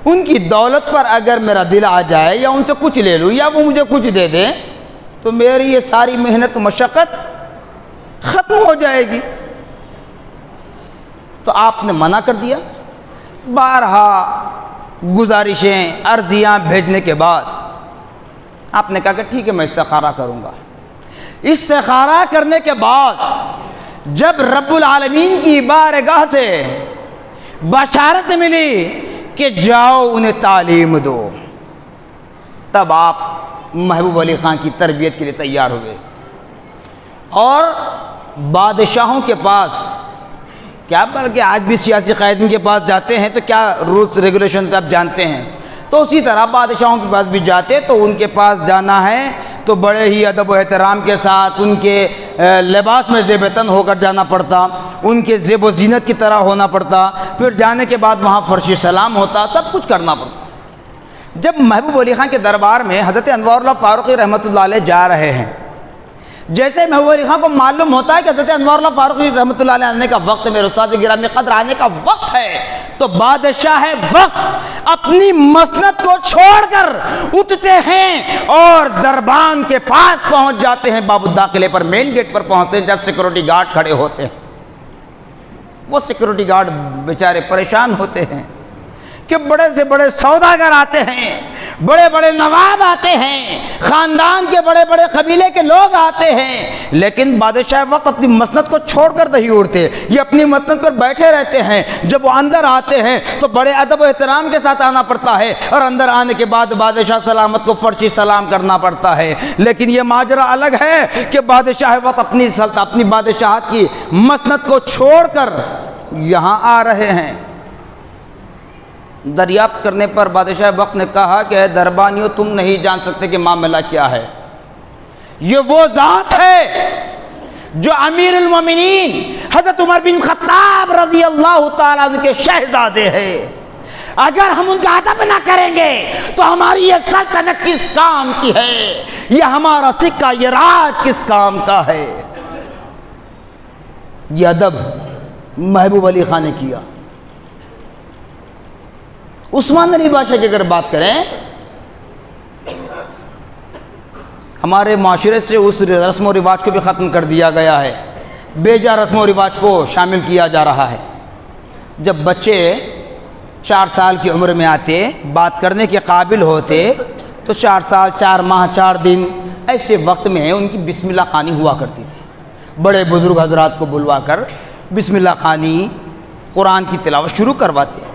ان کی دولت پر اگر میرا دل آ جائے یا ان سے کچھ لے لوں یا وہ مجھے کچھ دے دیں تو میری یہ ساری محنت مشقت ختم ہو جائے گی۔ تو آپ نے منع کر دیا۔ بارہا گزارشیں، عرضیاں بھیجنے کے بعد آپ نے کہا کہ ٹھیک ہے میں استخارہ کروں گا۔ استخارہ کرنے کے بعد جب رب العالمین کی بارگاہ سے بشارت ملی کہ جاؤ انہیں تعلیم دو، تب آپ محبوب علی خان کی تربیت کے لیے تیار ہوئے۔ اور بادشاہوں کے پاس کیا، بلکہ آج بھی سیاسی قائدین کے پاس جاتے ہیں تو کیا رولز ریگولیشن آپ جانتے ہیں، تو اسی طرح بادشاہوں کے پاس بھی جاتے تو ان کے پاس جانا ہے تو بڑے ہی ادب و احترام کے ساتھ ان کے لباس میں زیب تن ہو کر جانا پڑتا، ان کے زیب و زینت کی طرح ہونا پڑتا، پھر جانے کے بعد وہاں فرش سلام ہوتا، سب کچھ کرنا پڑتا۔ جب محبوب علی خان کے دربار میں حضرت انوار اللہ فاروقی رحمۃ اللہ علیہ جا رہے ہیں، جیسے محبوب علی خان کو معلوم ہوتا ہے کہ حضرت انوار اللہ فاروقی رحمۃ اللہ علیہ آنے کا وقت ہے، میرے استاد گرامی قدر آنے کا وقت ہے، تو بادشاہ وقت اپنی مسند کو چھوڑ کر اٹھتے ہیں اور دربان کے پاس پہنچ جاتے ہیں، باب الداخلے پر، مین گیٹ پر پہنچتے ہیں، جب سیکورٹی گارڈ کھڑے ہوتے ہیں۔ وہ سیکورٹی گارڈ بیچارے پریشان ہوتے ہیں کہ بڑے سے بڑے سوداگر آتے ہیں، بڑے بڑے نواب آتے ہیں، خاندان کے بڑے بڑے قبیلے کے لوگ آتے ہیں، لیکن بادشاہ وقت اپنی مسند کو چھوڑ کر نہیں اڑتے، یہ اپنی مسند پر بیٹھے رہتے ہیں۔ جب وہ اندر آتے ہیں تو بڑے ادب و احترام کے ساتھ آنا پڑتا ہے، اور اندر آنے کے بعد بادشاہ سلامت کو فرشی سلام کرنا پڑتا ہے۔ لیکن یہ ماجرا الگ ہے کہ بادشاہ وقت اپنی بادشاہت کی مسند کو چھوڑ کر یہاں آ رہے ہیں۔ دریافت کرنے پر بادشاہ وقت نے کہا کہ اے دربانیوں، تم نہیں جان سکتے کہ معاملہ کیا ہے۔ یہ وہ ذات ہے جو امیر المومنین حضرت عمر بن خطاب رضی اللہ تعالیٰ عنہ کے شہزادے ہیں۔ اگر ہم ان کا ادب نہ کریں گے تو ہماری یہ سلطنت کس کام کی ہے، یہ ہمارا سکہ، یہ راج کس کام کا ہے۔ یہ ادب محبوب علی خان نے کیا۔ عثمان علی بادشاہ کی اگر بات کریں، ہمارے معاشرے سے اس رسم و رواج کو بھی ختم کر دیا گیا ہے، بیجا رسم و رواج کو شامل کیا جا رہا ہے۔ جب بچے 4 سال کی عمر میں آتے، بات کرنے کے قابل ہوتے، تو 4 سال 4 ماہ 4 دن ایسے وقت میں ان کی بسم اللہ خوانی ہوا کرتی تھی۔ بڑے بزرگ حضرات کو بلوا کر بسم اللہ خوانی قرآن کی تلاوت شروع کرواتے ہیں۔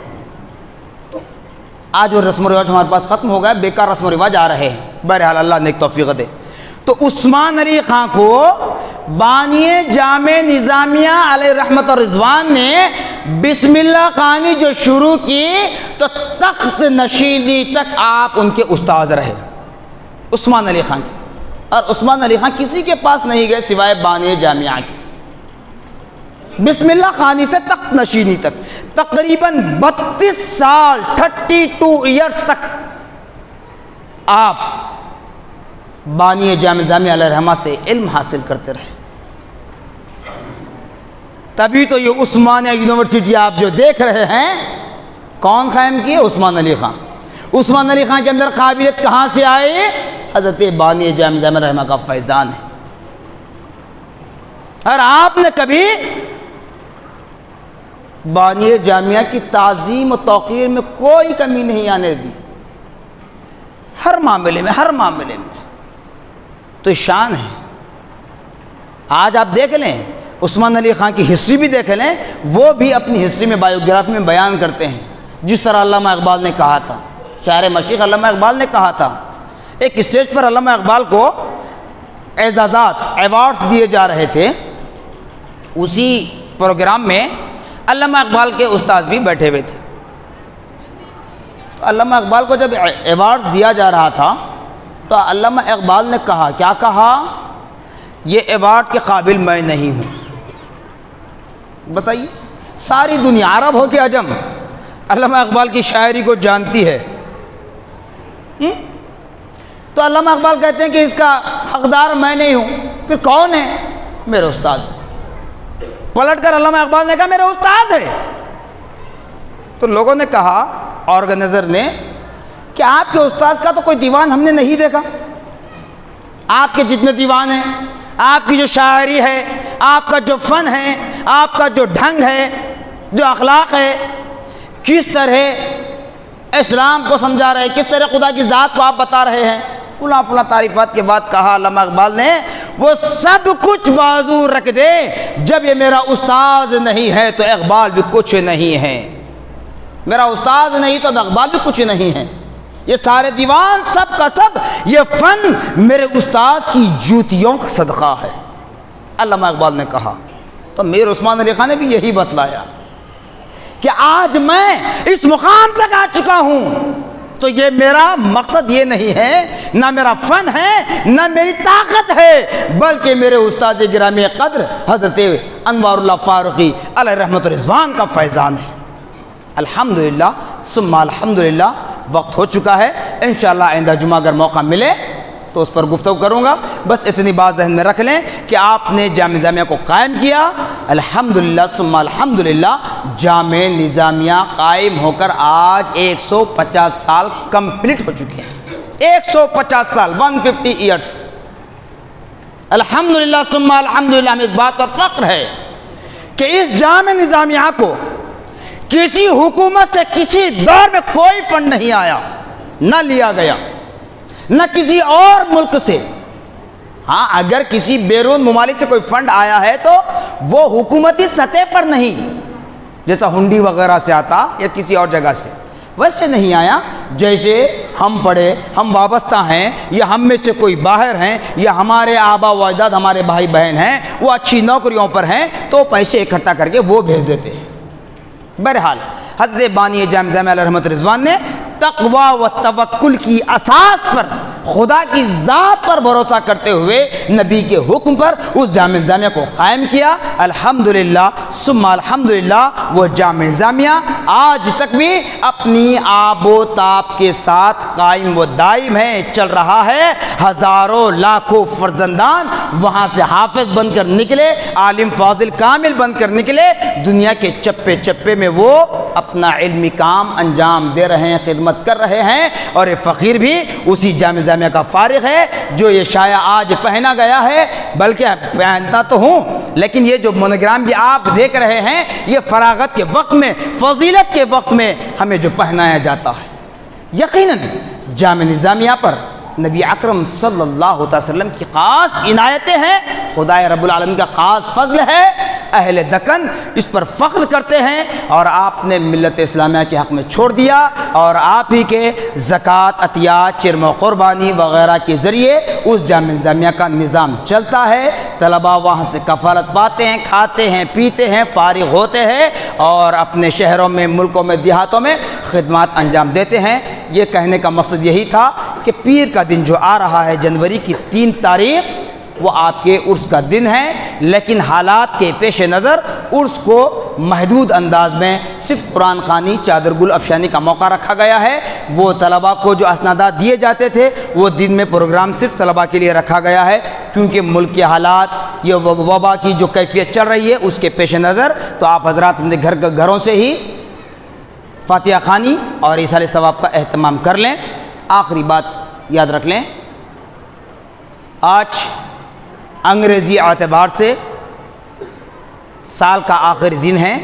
تو آج وہ رسم و رواج ہمارے پاس ختم ہو گیا، بیکار رسم و رواج آ رہے ہیں۔ بہرحال اللہ نیک توفیق دے۔ تو عثمان علی خان کو بانی جامع نظامیہ علیہ رحمت و رضوان نے بسم اللہ خوانی جو شروع کی تو تخت نشینی تک آپ ان کے استاد رہے، عثمان علی خان کے۔ اور عثمان علی خان کسی کے پاس نہیں گئے سوائے بانی جامعہ کے۔ بسم اللہ خوانی سے تخت نشینی تک تقریباً 32 سال 32 ایئرس تک آپ بانی جامع نظامیہ علیہ رحمہ سے علم حاصل کرتے رہے۔ تبھی تو یہ عثمانیہ یونیورسٹی آپ جو دیکھ رہے ہیں کون قائم کیے؟ عثمان علی خان۔ عثمان علی خان کے اندر قابلیت کہاں سے آئی؟ حضرت بانی جامع نظامیہ رحمہ کا فیضان ہے۔ اور آپ نے کبھی بانی جامعہ کی تعظیم و توقیر میں کوئی کمی نہیں آنے دی، ہر معاملے میں تو شان ہے۔ آج آپ دیکھ لیں عثمان علی خان کی ہسٹری بھی دیکھ لیں، وہ بھی اپنی ہسٹری میں بایوگرافی میں بیان کرتے ہیں، جس طرح علامہ اقبال نے کہا تھا، شاعر مشرق علامہ اقبال نے کہا تھا۔ ایک اسٹیج پر علامہ اقبال کو اعزازات ایوارڈز دیے جا رہے تھے، اسی پروگرام میں علامہ اقبال کے استاد بھی بیٹھے ہوئے تھے۔ تو علامہ اقبال کو جب ایوارڈ دیا جا رہا تھا تو علامہ اقبال نے کہا، کیا کہا؟ یہ ایوارڈ کے قابل میں نہیں ہوں۔ بتائیے، ساری دنیا عرب ہو کے عجم علامہ اقبال کی شاعری کو جانتی ہے، تو علامہ اقبال کہتے ہیں کہ اس کا حقدار میں نہیں ہوں، پھر کون ہے؟ میرے استاد ہے۔ پلٹ کر علامہ اقبال نے کہا میرے استاد ہے۔ تو لوگوں نے کہا، آرگنائزر نے، کہ آپ کے استاد کا تو کوئی دیوان ہم نے نہیں دیکھا، آپ کے جتنے دیوان ہیں، آپ کی جو شاعری ہے، آپ کا جو فن ہے، آپ کا جو ڈھنگ ہے، جو اخلاق ہے، کس طرح اسلام کو سمجھا رہے ہیں، کس طرح خدا کی ذات کو آپ بتا رہے ہیں، فلاں فلاں تعریفات کے بعد کہا علامہ اقبال نے، وہ سب کچھ بازو رکھ دے، جب یہ میرا استاد نہیں ہے تو اقبال بھی کچھ نہیں ہے، میرا استاد نہیں تو اقبال بھی کچھ نہیں ہے، یہ سارے دیوان سب کا سب، یہ فن میرے استاد کی جوتیوں کا صدقہ ہے، علامہ اقبال نے کہا۔ تو میر عثمان علی خان نے بھی یہی بتلایا کہ آج میں اس مقام تک آ چکا ہوں تو یہ میرا مقصد یہ نہیں ہے، نہ میرا فن ہے، نہ میری طاقت ہے، بلکہ میرے استاد گرامی قدر حضرت انوار اللہ فاروقی علیہ رحمت رضوان کا فیضان ہے۔ الحمدللہ ثم الحمدللہ، وقت ہو چکا ہے، انشاءاللہ آئندہ جمعہ اگر موقع ملے تو اس پر گفتگو کروں گا۔ بس اتنی بات ذہن میں رکھ لیں کہ آپ نے جامع نظامیہ کو قائم کیا، الحمدللہ ثم الحمدللہ، جامع نظامیہ قائم ہو کر آج 150 سال کمپلیٹ ہو چکے ہیں، 150 سال 150 ایئرس، الحمدللہ ثم الحمدللہ۔ ہمیں اس بات پر فخر ہے کہ اس جامع نظامیہ کو کسی حکومت سے کسی دور میں کوئی فنڈ نہیں آیا، نہ لیا گیا، نہ کسی اور ملک سے۔ ہاں، اگر کسی بیرون ممالک سے کوئی فنڈ آیا ہے تو وہ حکومتی سطح پر نہیں، جیسا ہنڈی وغیرہ سے آتا یا کسی اور جگہ سے، ویسے نہیں آیا۔ جیسے ہم پڑھے، ہم وابستہ ہیں، یا ہم میں سے کوئی باہر ہیں، یا ہمارے آبا و اجداد، ہمارے بھائی بہن ہیں، وہ اچھی نوکریوں پر ہیں تو پیسے اکٹھا کر کے وہ بھیج دیتے ہیں۔ بہرحال حضرت بانی جامع نظامیہ علیہ رحمت رضوان نے تقوی و توکل کی اساس پر، خدا کی ذات پر بھروسہ کرتے ہوئے نبی کے حکم پر اس جامع نظامیہ کو قائم کیا۔ الحمدللہ ثم الحمدللہ، وہ جامع نظامیہ آج تک بھی اپنی آب و تاب کے ساتھ قائم و دائم ہے، چل رہا ہے۔ ہزاروں لاکھوں فرزندان وہاں سے حافظ بن کر نکلے، عالم فاضل کامل بن کر نکلے، دنیا کے چپے چپے میں وہ اپنا علمی کام انجام دے رہے ہیں، خدمت کر رہے ہیں۔ اور یہ فقیر بھی اسی جامع نظامیہ کا فارغ ہے جو یہ شایہ آج پہنا گیا ہے، بلکہ پہنتا تو ہوں لیکن یہ جو مونوگرام بھی آپ دیکھ رہے ہیں یہ فراغت کے وقت میں، فضیلت کے وقت میں ہمیں جو پہنایا جاتا ہے۔ یقیناً جامع نظامیہ پر نبی اکرم صلی اللہ علیہ وسلم کی خاص عنایتیں ہیں، خدا رب العالمین کا خاص فضل ہے۔ اہل دکن اس پر فخر کرتے ہیں، اور آپ نے ملت اسلامیہ کے حق میں چھوڑ دیا، اور آپ ہی کے زکوٰۃ، عطیات، چرم و قربانی وغیرہ کے ذریعے اس جامعہ نظامیہ کا نظام چلتا ہے۔ طلباء وہاں سے کفالت پاتے ہیں، کھاتے ہیں، پیتے ہیں، فارغ ہوتے ہیں، اور اپنے شہروں میں، ملکوں میں، دیہاتوں میں خدمات انجام دیتے ہیں۔ یہ کہنے کا مقصد یہی تھا کہ پیر کا دن جو آ رہا ہے جنوری کی 3 تاریخ، وہ آپ کے عرس کا دن ہے، لیکن حالات کے پیش نظر عرس کو محدود انداز میں صرف قرآن خوانی، چادر گل افشانی کا موقع رکھا گیا ہے۔ وہ طلباء کو جو اسنادات دیے جاتے تھے وہ دن میں پروگرام صرف طلباء کے لیے رکھا گیا ہے، کیونکہ ملک کے حالات، یہ وبا کی جو کیفیت چل رہی ہے اس کے پیش نظر تو آپ حضرات اپنے گھروں سے ہی فاتحہ خوانی اور ایصال ثواب کا اہتمام کر لیں۔ آخری بات یاد رکھ لیں، آج انگریزی اعتبار سے سال کا آخری دن ہے۔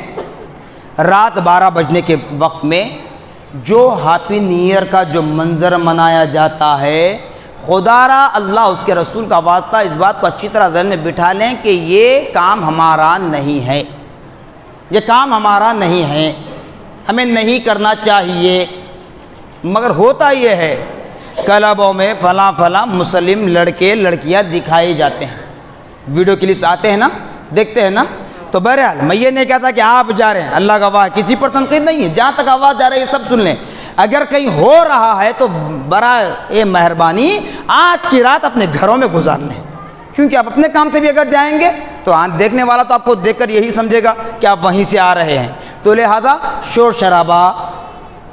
رات 12 بجنے کے وقت میں جو ہیپی نیو ایئر کا جو منظر منایا جاتا ہے، خدا را اللہ اس کے رسول کا واسطہ اس بات کو اچھی طرح ذہن میں بٹھا لیں کہ یہ کام ہمارا نہیں ہے، یہ کام ہمارا نہیں ہے، ہمیں نہیں کرنا چاہیے، مگر ہوتا یہ ہے کلبوں میں فلاں فلاں مسلم لڑکے لڑکیاں دکھائے جاتے ہیں، ویڈیو کلپس آتے ہیں نا، دیکھتے ہیں نا۔ تو بہرحال میں یہ نہیں کہتا کہ آپ جا رہے ہیں، اللہ گواہ کسی پر تنقید نہیں ہے، جہاں تک آواز جا رہی ہے سب سن لیں۔ اگر کہیں ہو رہا ہے تو برائے مہربانی آج کی رات اپنے گھروں میں گزار لیں، کیونکہ آپ اپنے کام سے بھی اگر جائیں گے تو دیکھنے والا تو آپ کو دیکھ کر یہی سمجھے گا کہ آپ وہیں سے آ رہے ہیں۔ تو لہذا شور شرابہ،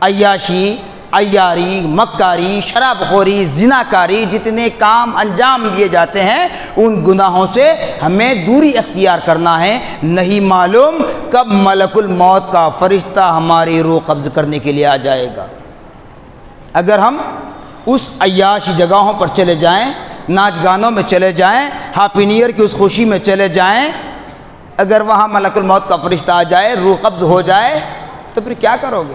عیاشی، عیاری، مکاری، شراب خوری، زناکاری، جتنے کام انجام دیے جاتے ہیں ان گناہوں سے ہمیں دوری اختیار کرنا ہے۔ نہیں معلوم کب ملک الموت کا فرشتہ ہماری روح قبض کرنے کے لیے آ جائے گا۔ اگر ہم اس عیاشی جگہوں پر چلے جائیں، ناچ گانوں میں چلے جائیں، ہیپی نیو ایئر کی اس خوشی میں چلے جائیں، اگر وہاں ملک الموت کا فرشتہ آ جائے، روح قبض ہو جائے، تو پھر کیا کرو گے؟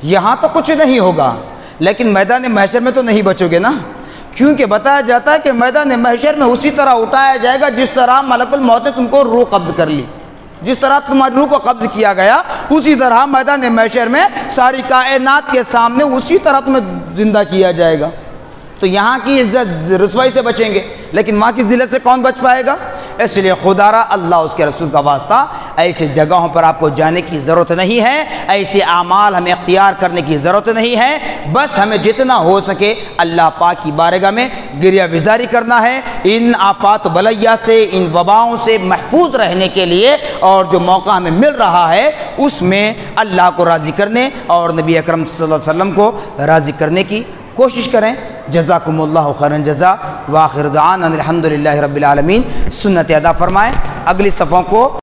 یہاں تو کچھ نہیں ہوگا، لیکن میدان محشر میں تو نہیں بچو گے نا، کیونکہ بتایا جاتا ہے کہ میدان محشر میں اسی طرح اٹھایا جائے گا جس طرح ملک الموت نے تم کو روح قبض کر لی، جس طرح تمہاری روح کو قبض کیا گیا اسی طرح میدان محشر میں ساری کائنات کے سامنے اسی طرح تمہیں زندہ کیا جائے گا۔ تو یہاں کی عزت رسوائی سے بچیں گے، لیکن وہاں کی ذلت سے کون بچ پائے گا؟ اس لیے خدا را اللہ اس کے رسول کا واسطہ ایسے جگہوں پر آپ کو جانے کی ضرورت نہیں ہے، ایسے اعمال ہمیں اختیار کرنے کی ضرورت نہیں ہے۔ بس ہمیں جتنا ہو سکے اللہ پاک کی بارگاہ میں گریہ وزاری کرنا ہے، ان آفات و بلیات سے، ان وباؤں سے محفوظ رہنے کے لیے، اور جو موقع ہمیں مل رہا ہے اس میں اللہ کو راضی کرنے اور نبی اکرم صلی اللہ علیہ وسلم کو راضی کرنے کی کوشش کریں۔ جزاکم اللہ خیرا جزا، وآخر دعوانا الحمدللہ رب العالمین۔ سنت ادا فرمائیں۔ اگلی صفوں کو